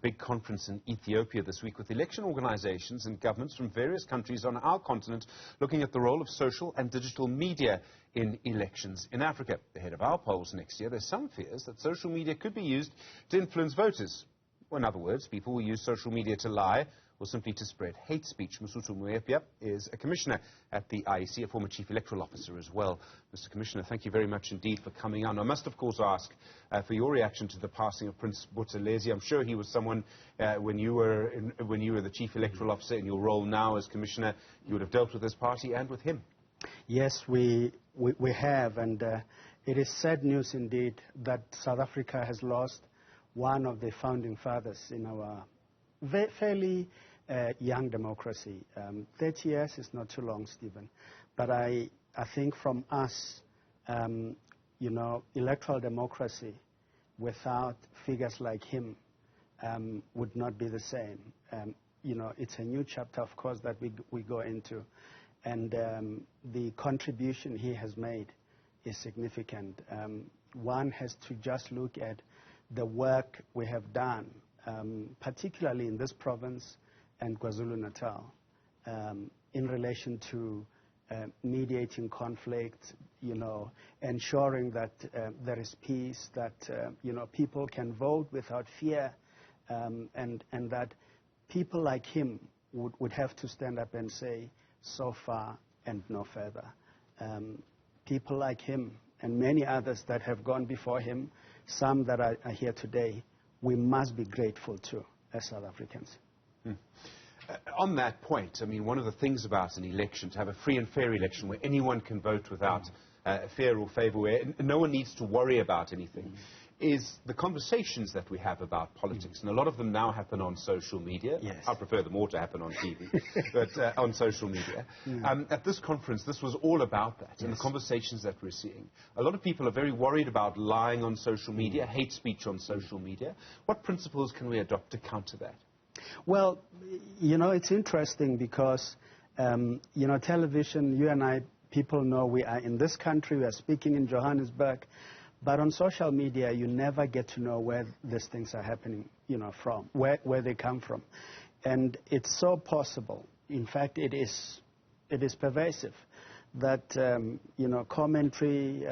Big conference in Ethiopia this week with election organizations and governments from various countries on our continent looking at the role of social and digital media in elections in Africa. Ahead of our polls next year, there's some fears that social media could be used to influence voters. Or in other words, people will use social media to lie or simply to spread hate speech. Newzroom Afrika is a commissioner at the IEC, a former chief electoral officer as well. Mr. Commissioner, thank you very much indeed for coming on. I must, of course, ask for your reaction to the passing of Prince Buthelezi. I'm sure he was someone, when you were the chief electoral officer, in your role now as commissioner, you would have dealt with his party and with him. Yes, we have, and it is sad news indeed that South Africa has lost one of the founding fathers in our fairly young democracy. 30 years is not too long, Stephen. But I think from us, electoral democracy without figures like him would not be the same. It's a new chapter, of course, that we go into. And the contribution he has made is significant. One has to just look at the work we have done, particularly in this province and KwaZulu-Natal, in relation to mediating conflict, ensuring that there is peace, that people can vote without fear, and that people like him would have to stand up and say, so far and no further. People like him and many others that have gone before him, some that are here today, we must be grateful to as South Africans. On that point, I mean, one of the things about an election, to have a free and fair election where anyone can vote without fear or favour, where no one needs to worry about anything, is the conversations that we have about politics. And a lot of them now happen on social media. Yes. I prefer them all to happen on TV, but on social media. At this conference, this was all about that, and the conversations that we're seeing. A lot of people are very worried about lying on social media, hate speech on social media. What principles can we adopt to counter that? Well, it's interesting because, television, you and I, people know we are in this country, we are speaking in Johannesburg, but on social media, you never get to know where these things are happening, from, where they come from. And it's so possible, in fact, it is pervasive, that, commentary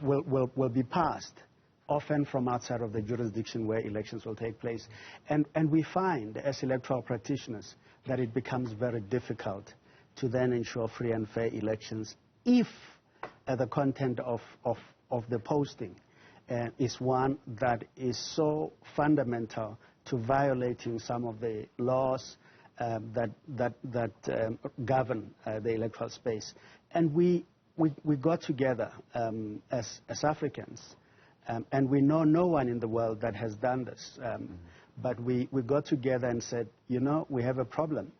will be passed, often from outside of the jurisdiction where elections will take place. And we find, as electoral practitioners, that it becomes very difficult to then ensure free and fair elections if the content of the posting is one that is so fundamental to violating some of the laws that govern the electoral space. And we got together as Africans, and we know no one in the world that has done this. But we got together and said, we have a problem,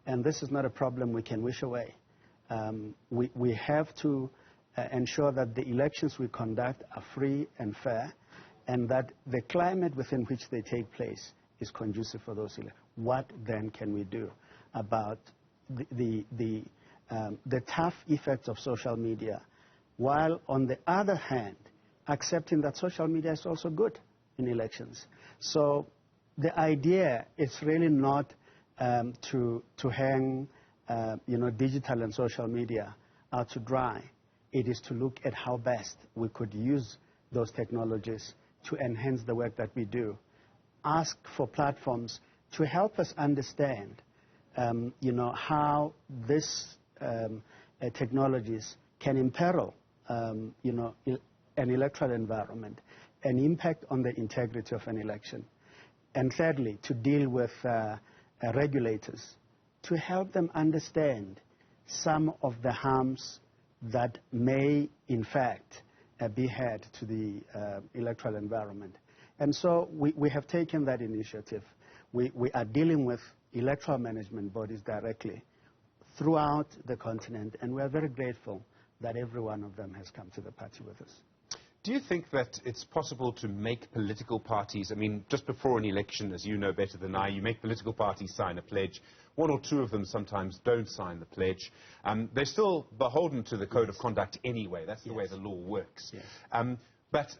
and this is not a problem we can wish away. We have to ensure that the elections we conduct are free and fair, and that the climate within which they take place is conducive for those elections. What then can we do about the tough effects of social media, while on the other hand, accepting that social media is also good in elections? So the idea is really not to hang digital and social media out to dry. It is to look at how best we could use those technologies to enhance the work that we do. Ask for platforms to help us understand, how these technologies can imperil, an electoral environment, an impact on the integrity of an election. And thirdly, to deal with regulators, to help them understand some of the harms that may, in fact, be had to the electoral environment. And so we have taken that initiative. We are dealing with electoral management bodies directly throughout the continent, and we are very grateful that every one of them has come to the party with us. Do you think that it's possible to make political parties, I mean, just before an election, as you know better than I, you make political parties sign a pledge. One or two of them sometimes don't sign the pledge. They're still beholden to the code of conduct anyway. That's the way the law works. Yes. But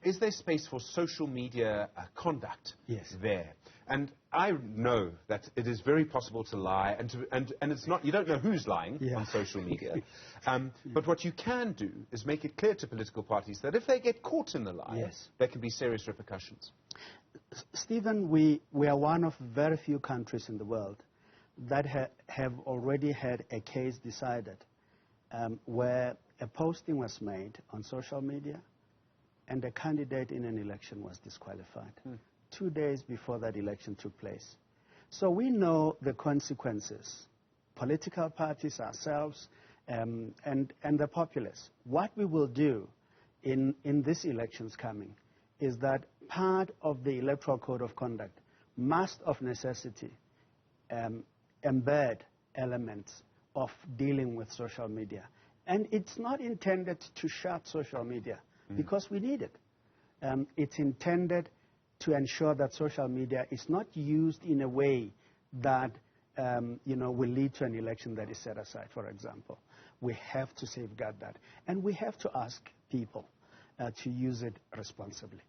is there space for social media conduct there? And I know that it is very possible to lie, and it's not, you don't know who's lying on social media. But what you can do is make it clear to political parties that if they get caught in the lie, there can be serious repercussions. Stephen, we are one of very few countries in the world that have already had a case decided where a posting was made on social media and a candidate in an election was disqualified 2 days before that election took place. So we know the consequences, political parties, ourselves, and the populace. What we will do in these elections coming is that part of the Electoral Code of Conduct must, of necessity, embed elements of dealing with social media. And it's not intended to shut social media, because we need it. It's intended to ensure that social media is not used in a way that will lead to an election that is set aside, for example. We have to safeguard that. And we have to ask people to use it responsibly.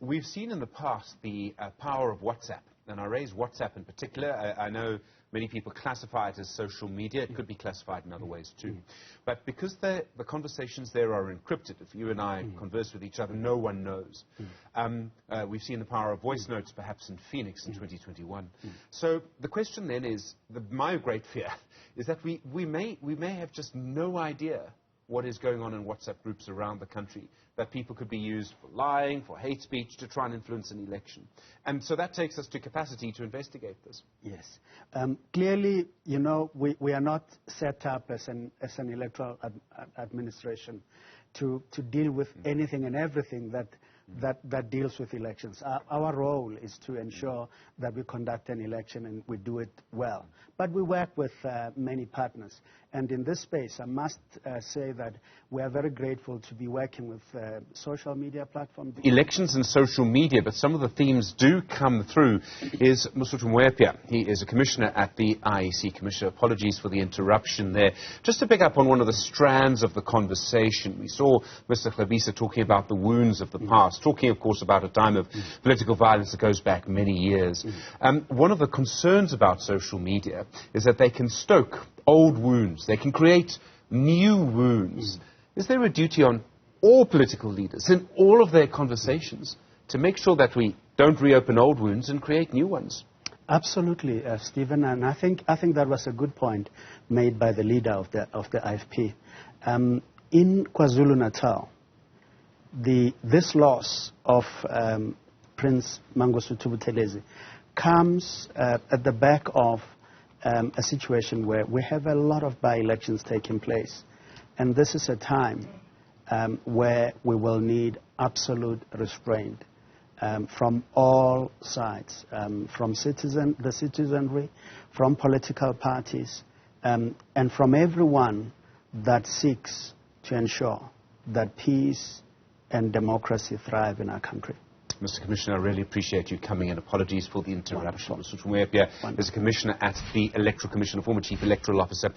We've seen in the past the power of WhatsApp, and I raise WhatsApp in particular. I know many people classify it as social media. It could be classified in other ways too. But because the conversations there are encrypted, if you and I converse with each other, no one knows. We've seen the power of voice notes perhaps in Phoenix in 2021. So the question then is, my great fear is that we may have just no idea what is going on in WhatsApp groups around the country, that people could be used for lying, for hate speech, to try and influence an election. And so that takes us to capacity to investigate this. Yes. Clearly, we are not set up as an electoral administration to deal with anything and everything that deals with elections. Our role is to ensure that we conduct an election and we do it well. But we work with many partners. And in this space, I must say that we are very grateful to be working with social media platforms. Elections and social media, but some of the themes do come through, is Newzroom Afrika. He is a commissioner at the IEC. Commissioner, apologies for the interruption there. Just to pick up on one of the strands of the conversation, we saw Mr. Chlabisa talking about the wounds of the past, talking, of course, about a time of political violence that goes back many years. One of the concerns about social media is that they can stoke old wounds. They can create new wounds. Is there a duty on all political leaders in all of their conversations to make sure that we don't reopen old wounds and create new ones? Absolutely, Stephen, and I think that was a good point made by the leader of the IFP. In KwaZulu-Natal, this loss of Prince Mangosuthu Buthelezi comes at the back of a situation where we have a lot of by-elections taking place. And this is a time where we will need absolute restraint from all sides, from the citizenry, from political parties, and from everyone that seeks to ensure that peace and democracy thrive in our country. Mr. Commissioner, I really appreciate you coming in. Apologies for the interruption. Newzroom Afrika is a commissioner at the Electoral Commission, a former chief electoral officer.